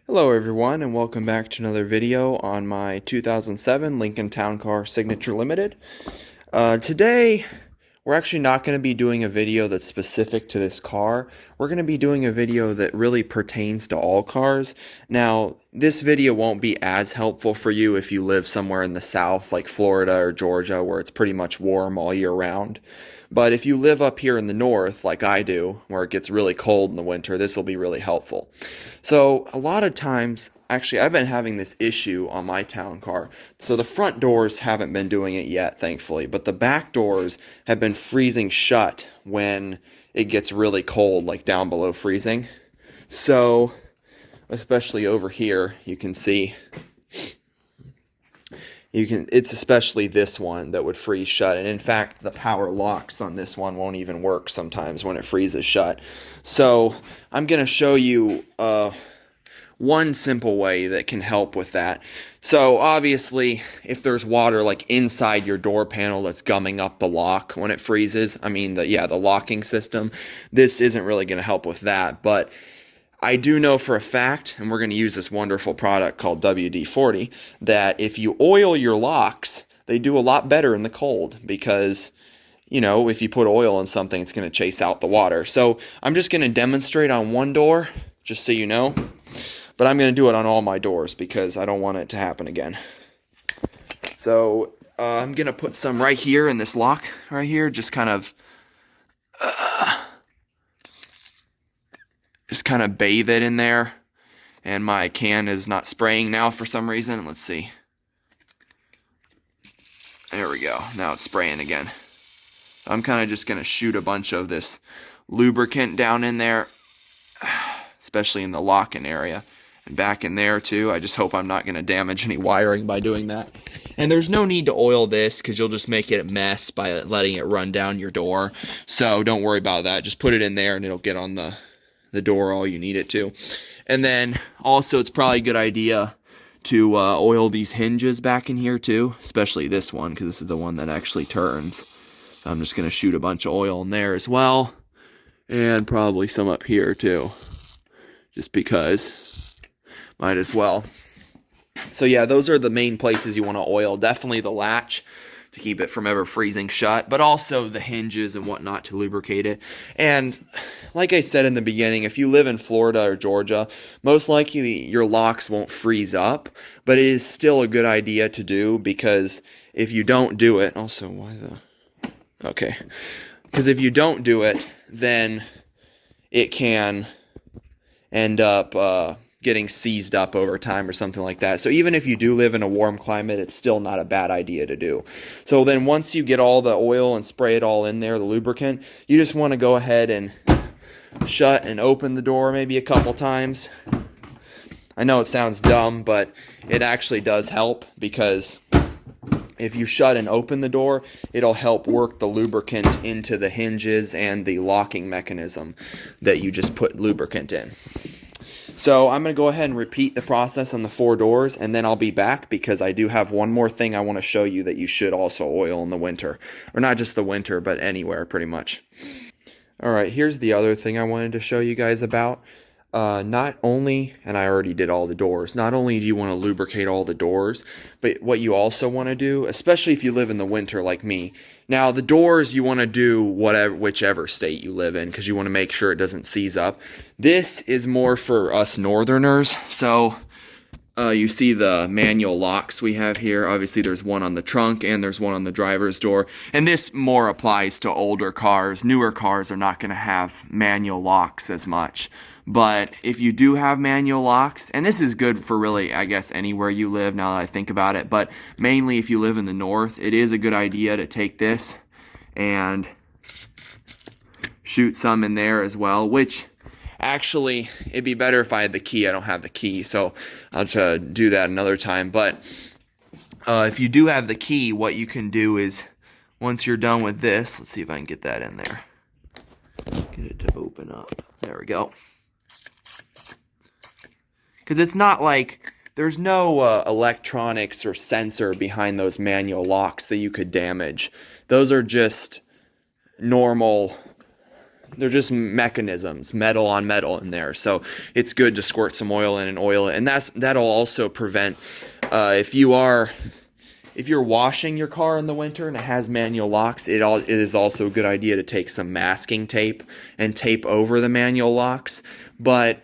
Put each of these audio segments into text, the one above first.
Hello everyone and welcome back to another video on my 2007 Lincoln Town Car Signature Limited. Today we're actually not going to be doing a video that's specific to this car. We're going to be doing a video that really pertains to all cars. Now this video won't be as helpful for you if you live somewhere in the south like Florida or Georgia where it's pretty much warm all year round. But if you live up here in the north, like I do, where it gets really cold in the winter, this will be really helpful. So a lot of times, actually, I've been having this issue on my town car. So the front doors haven't been doing it yet, thankfully, but the back doors have been freezing shut when it gets really cold, like down below freezing. So, especially over here, you can see it's especially this one that would freeze shut, and in fact the power locks on this one won't even work sometimes when it freezes shut. So I'm going to show you one simple way that can help with that. So obviously if there's water like inside your door panel that's gumming up the lock when it freezes, the locking system, this isn't really going to help with that. But I do know for a fact, and we're going to use this wonderful product called WD-40, that if you oil your locks, they do a lot better in the cold because, if you put oil in something, it's going to chase out the water. So I'm just going to demonstrate on one door, just so you know, but I'm going to do it on all my doors because I don't want it to happen again. So I'm going to put some right here in this lock right here, just kind of bathe it in there. And my can is not spraying now for some reason. Let's see. There we go. Now it's spraying again. I'm kind of just going to shoot a bunch of this lubricant down in there, especially in the locking area. And back in there too. I just hope I'm not going to damage any wiring by doing that. And there's no need to oil this because you'll just make it a mess by letting it run down your door. So don't worry about that. Just put it in there and it'll get on the door all you need it to. And then also it's probably a good idea to oil these hinges back in here too, especially this one because this is the one that actually turns. So I'm just going to shoot a bunch of oil in there as well, and probably some up here too, just because might as well. So yeah, those are the main places you want to oil. Definitely the latch to keep it from ever freezing shut, but also the hinges and whatnot to lubricate it. And like I said in the beginning, if you live in Florida or Georgia, most likely your locks won't freeze up, but it is still a good idea to do because if you don't do it, because if you don't do it, then it can end up getting seized up over time or something like that. So even if you do live in a warm climate, it's still not a bad idea to do. So then once you get all the oil and spray it all in there, the lubricant, you just want to go ahead and shut and open the door maybe a couple times. I know it sounds dumb, but it actually does help because if you shut and open the door, it'll help work the lubricant into the hinges and the locking mechanism that you just put lubricant in. So I'm going to go ahead and repeat the process on the 4 doors, and then I'll be back because I do have one more thing I want to show you that you should also oil in the winter. Or not just the winter, but anywhere pretty much. Alright, here's the other thing I wanted to show you guys about. Not only, and I already did all the doors, not only do you want to lubricate all the doors, but what you also want to do, especially if you live in the winter like me. Now the doors you want to do whichever state you live in because you want to make sure it doesn't seize up. This is more for us northerners. So you see the manual locks we have here. Obviously there's one on the trunk and there's one on the driver's door. And this more applies to older cars. Newer cars are not going to have manual locks as much. But if you do have manual locks, and this is good for really, I guess, anywhere you live now that I think about it, but mainly if you live in the north, it is a good idea to take this and shoot some in there as well, which actually, it'd be better if I had the key. I don't have the key, so I'll try to do that another time. But if you do have the key, what you can do is, once you're done with this, let's see if I can get that in there. Get it to open up. There we go. Because it's not like, there's no electronics or sensor behind those manual locks that you could damage. Those are just normal they're just mechanisms, metal on metal in there. So it's good to squirt some oil in and oil it. And that'll also prevent if you're washing your car in the winter and it has manual locks, it is also a good idea to take some masking tape and tape over the manual locks. But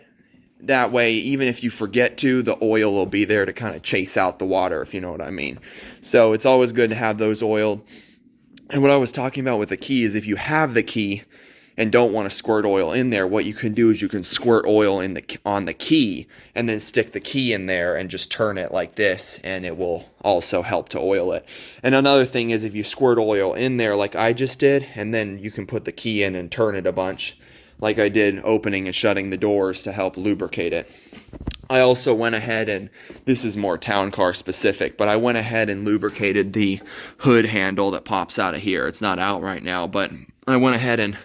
that way, even if you forget to, the oil will be there to kind of chase out the water, if you know what I mean. So it's always good to have those oiled. And what I was talking about with the key is if you have the key and don't want to squirt oil in there, what you can do is you can squirt oil on the key and then stick the key in there and just turn it like this, and it will also help to oil it. And another thing is if you squirt oil in there like I just did, and then you can put the key in and turn it a bunch like I did opening and shutting the doors to help lubricate it. I also went ahead and, this is more town car specific, but I went ahead and lubricated the hood handle that pops out of here. It's not out right now, but I went ahead and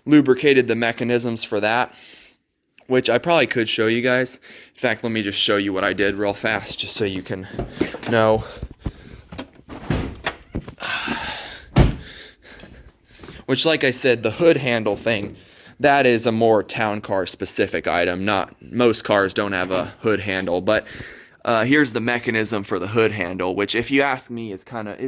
lubricated the mechanisms for that, which I probably could show you guys. In fact, let me just show you what I did real fast just so you can know. Which, like I said, the hood handle thing, that is a more town car specific item. Not most cars don't have a hood handle, but here's the mechanism for the hood handle, which, if you ask me, is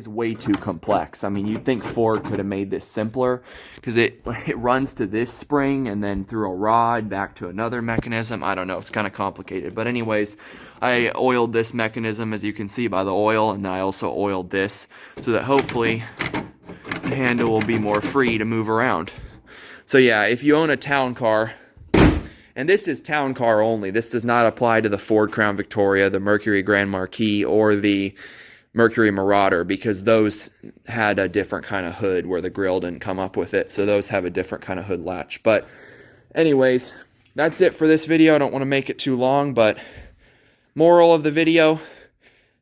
way too complex. I mean, you'd think Ford could have made this simpler, because it runs to this spring and then through a rod back to another mechanism. I don't know, it's kind of complicated. But anyways, I oiled this mechanism, as you can see by the oil, and I also oiled this so that hopefully the handle will be more free to move around. So yeah, if you own a town car, and this is town car only, this does not apply to the Ford Crown Victoria, the Mercury Grand Marquis, or the Mercury Marauder, because those had a different kind of hood where the grill didn't come up with it. So those have a different kind of hood latch. But anyways, that's it for this video. I don't want to make it too long, but moral of the video,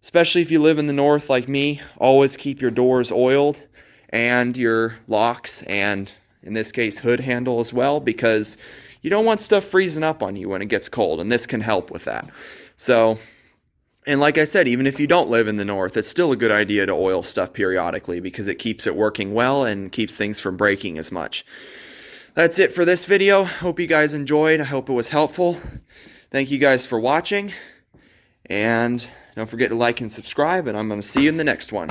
especially if you live in the north like me, always keep your doors oiled and your locks, and in this case hood handle as well, because you don't want stuff freezing up on you when it gets cold, and this can help with that. So, and like I said, even if you don't live in the north, it's still a good idea to oil stuff periodically, because it keeps it working well and keeps things from breaking as much. That's it for this video. Hope you guys enjoyed. I hope it was helpful. Thank you guys for watching, and don't forget to like and subscribe, and I'm going to see you in the next one.